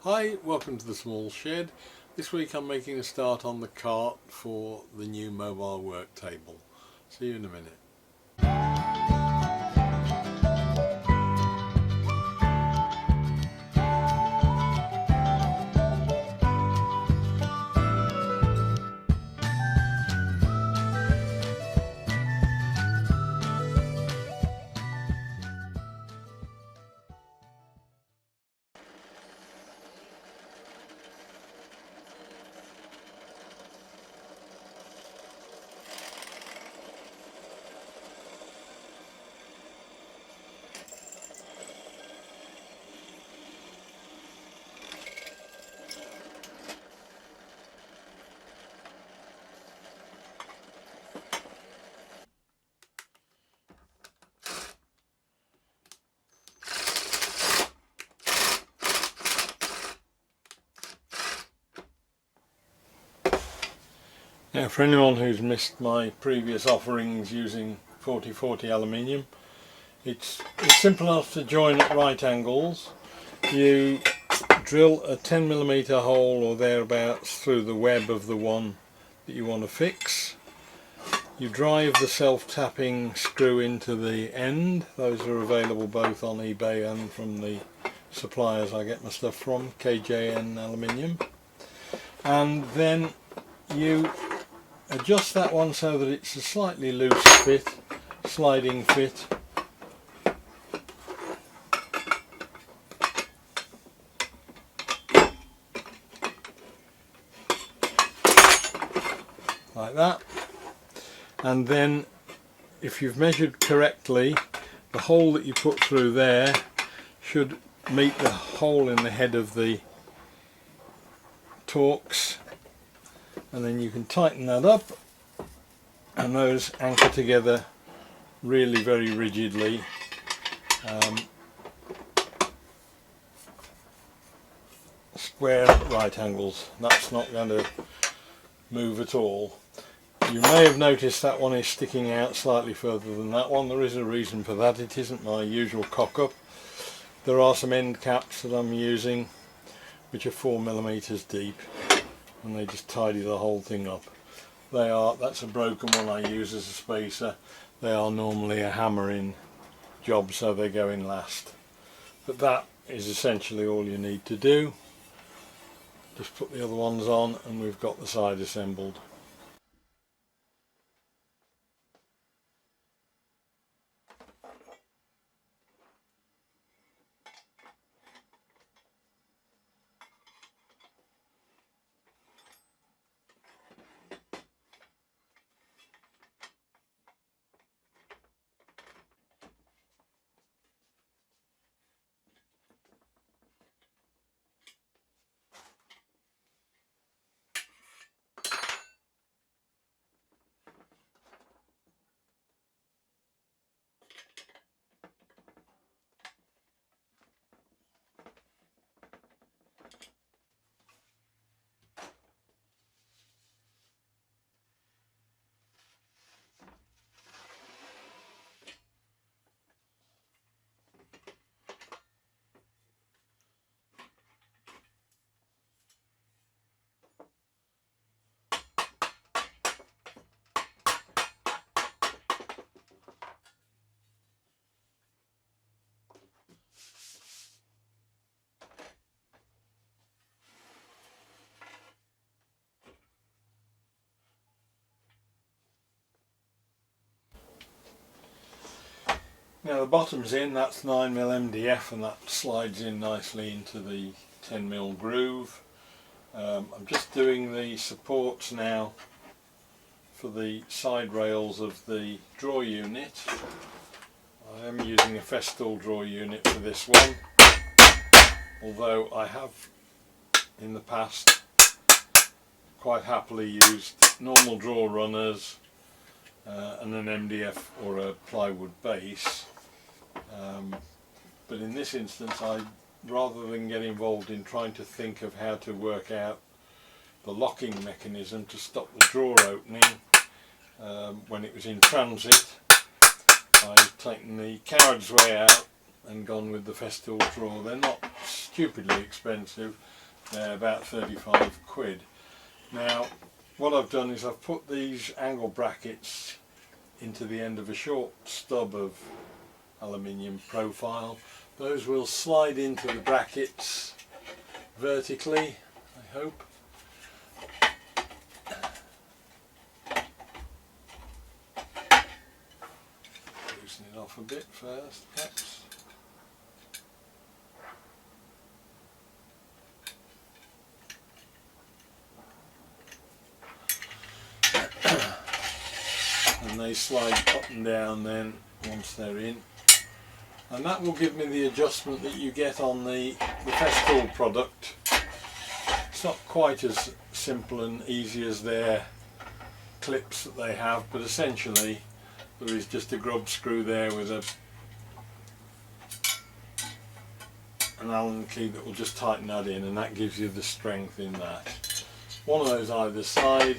Hi, welcome to the Small Shed. This week I'm making a start on the cart for the new mobile work table. See you in a minute. Now, for anyone who's missed my previous offerings using 4040 aluminium, it's simple enough to join at right angles. You drill a 10mm hole or thereabouts through the web of the one that you want to fix. You drive the self-tapping screw into the end. Those are available both on eBay and from the suppliers I get my stuff from, KJN Aluminium. And then you adjust that one so that it's a slightly loose fit, sliding fit. Like that. And then if you've measured correctly, the hole that you put through there should meet the hole in the head of the Torx, and then you can tighten that up and those anchor together really very rigidly. Square at right angles. That's not going to move at all. You may have noticed that one is sticking out slightly further than that one. There is a reason for that. It isn't my usual cock-up. There are some end caps that I'm using which are 4mm deep, and they just tidy the whole thing up. That's a broken one I use as a spacer. They are normally a hammer-in job, so they go in last. But that is essentially all you need to do. Just put the other ones on and we've got the side assembled. Now the bottom's in, that's 9mm MDF, and that slides in nicely into the 10mm groove. I'm just doing the supports now for the side rails of the drawer unit. I am using a Festool drawer unit for this one, although I have in the past quite happily used normal drawer runners and an MDF or a plywood base. But in this instance, rather than get involved in trying to think of how to work out the locking mechanism to stop the drawer opening when it was in transit, I've taken the coward's way out and gone with the Festool drawer. They're not stupidly expensive. They're about 35 quid. Now what I've done is I've put these angle brackets into the end of a short stub of aluminium profile. Those will slide into the brackets vertically, I hope. Loosen it off a bit first, perhaps. And they slide up and down then once they're in, and that will give me the adjustment that you get on the Festool product. It's not quite as simple and easy as their clips that they have, but essentially there is just a grub screw there with an Allen key that will just tighten that in, and that gives you the strength in that. One of those either side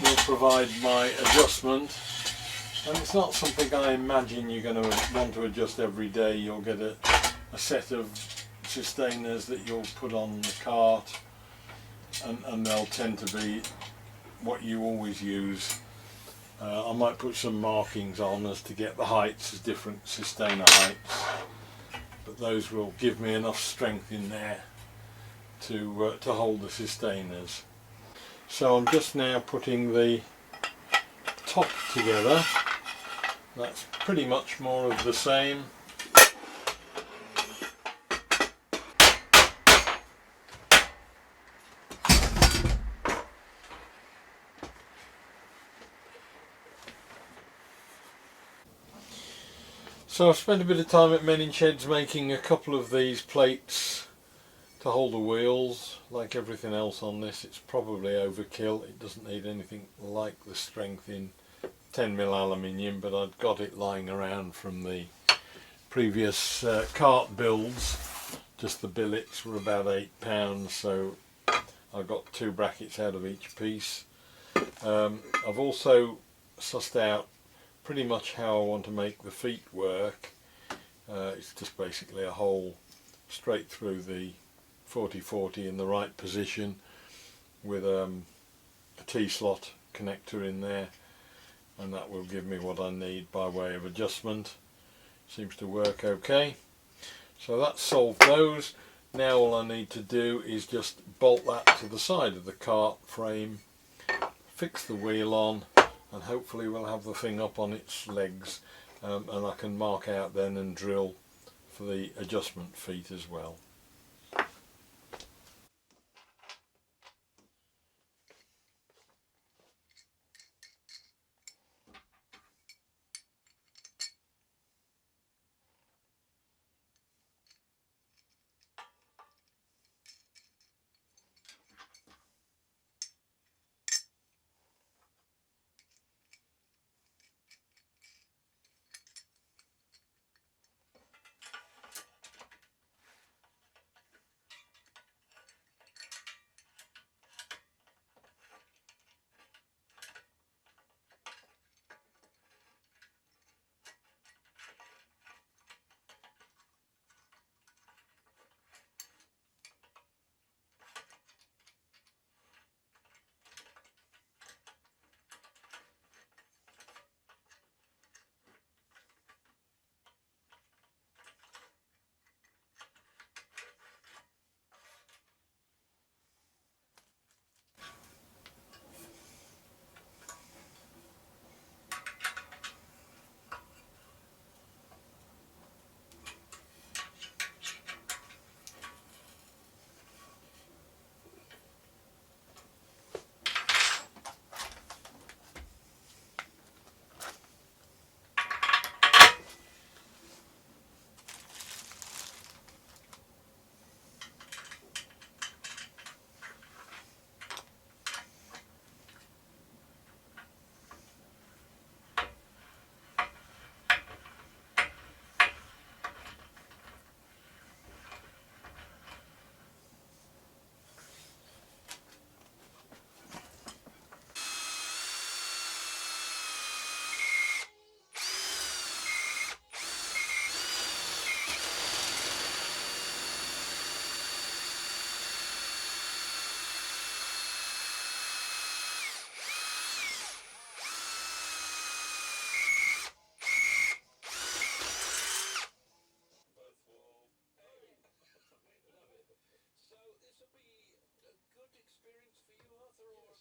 will provide my adjustment, and it's not something I imagine you're going to want to adjust every day. You'll get a set of sustainers that you'll put on the cart, and they'll tend to be what you always use. I might put some markings on as to get the heights as different sustainer heights, but those will give me enough strength in there to hold the sustainers. So I'm just now putting the top together. That's pretty much more of the same. So I've spent a bit of time at Menin Sheds making a couple of these plates to hold the wheels. Like everything else on this, it's probably overkill. It doesn't need anything like the strength in 10mm aluminium, but I'd got it lying around from the previous cart builds. Just the billets were about £8, so I got 2 brackets out of each piece. I've also sussed out pretty much how I want to make the feet work. It's just basically a hole straight through the 4040 in the right position with a T-slot connector in there, and that will give me what I need by way of adjustment. Seems to work okay. So that's solved those. Now all I need to do is just bolt that to the side of the cart frame, fix the wheel on, and hopefully we'll have the thing up on its legs, and I can mark out then and drill for the adjustment feet as well.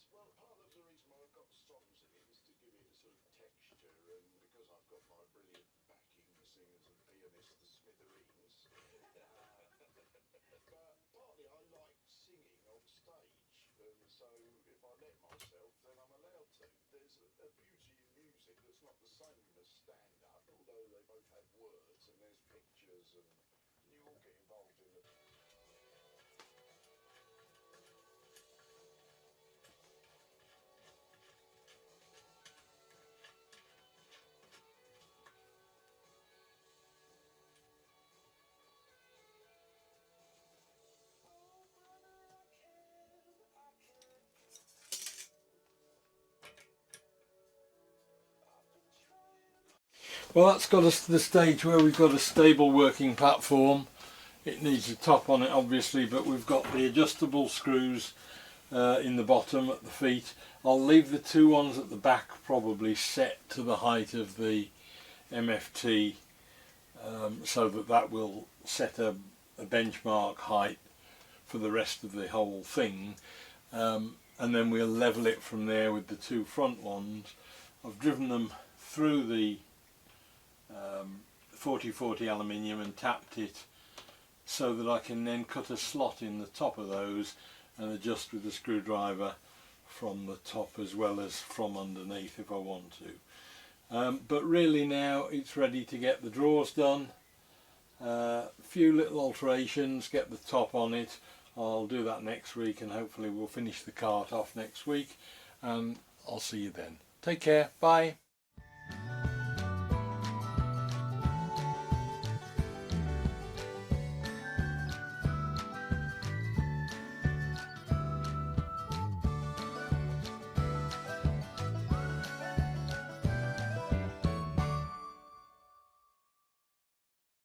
Well, part of the reason why I've got stones in it is to give it a sort of texture, and because I've got my brilliant backing singers and pianists, the Smithereens. But partly I like singing on stage, and so if I let myself, then I'm allowed to. There's a beauty in music that's not the same as stand-up, although they both have words and there's pictures, and you all get involved in the... Well, that's got us to the stage where we've got a stable working platform. It needs a top on it obviously, but we've got the adjustable screws in the bottom at the feet. I'll leave the two ones at the back probably set to the height of the MFT, so that will set a benchmark height for the rest of the whole thing, and then we'll level it from there with the two front ones. I've driven them through the 4040 aluminium and tapped it so that I can then cut a slot in the top of those and adjust with the screwdriver from the top as well as from underneath if I want to. But really now it's ready to get the drawers done. A few little alterations, get the top on it. I'll do that next week, and hopefully we'll finish the cart off next week, and I'll see you then. Take care, bye.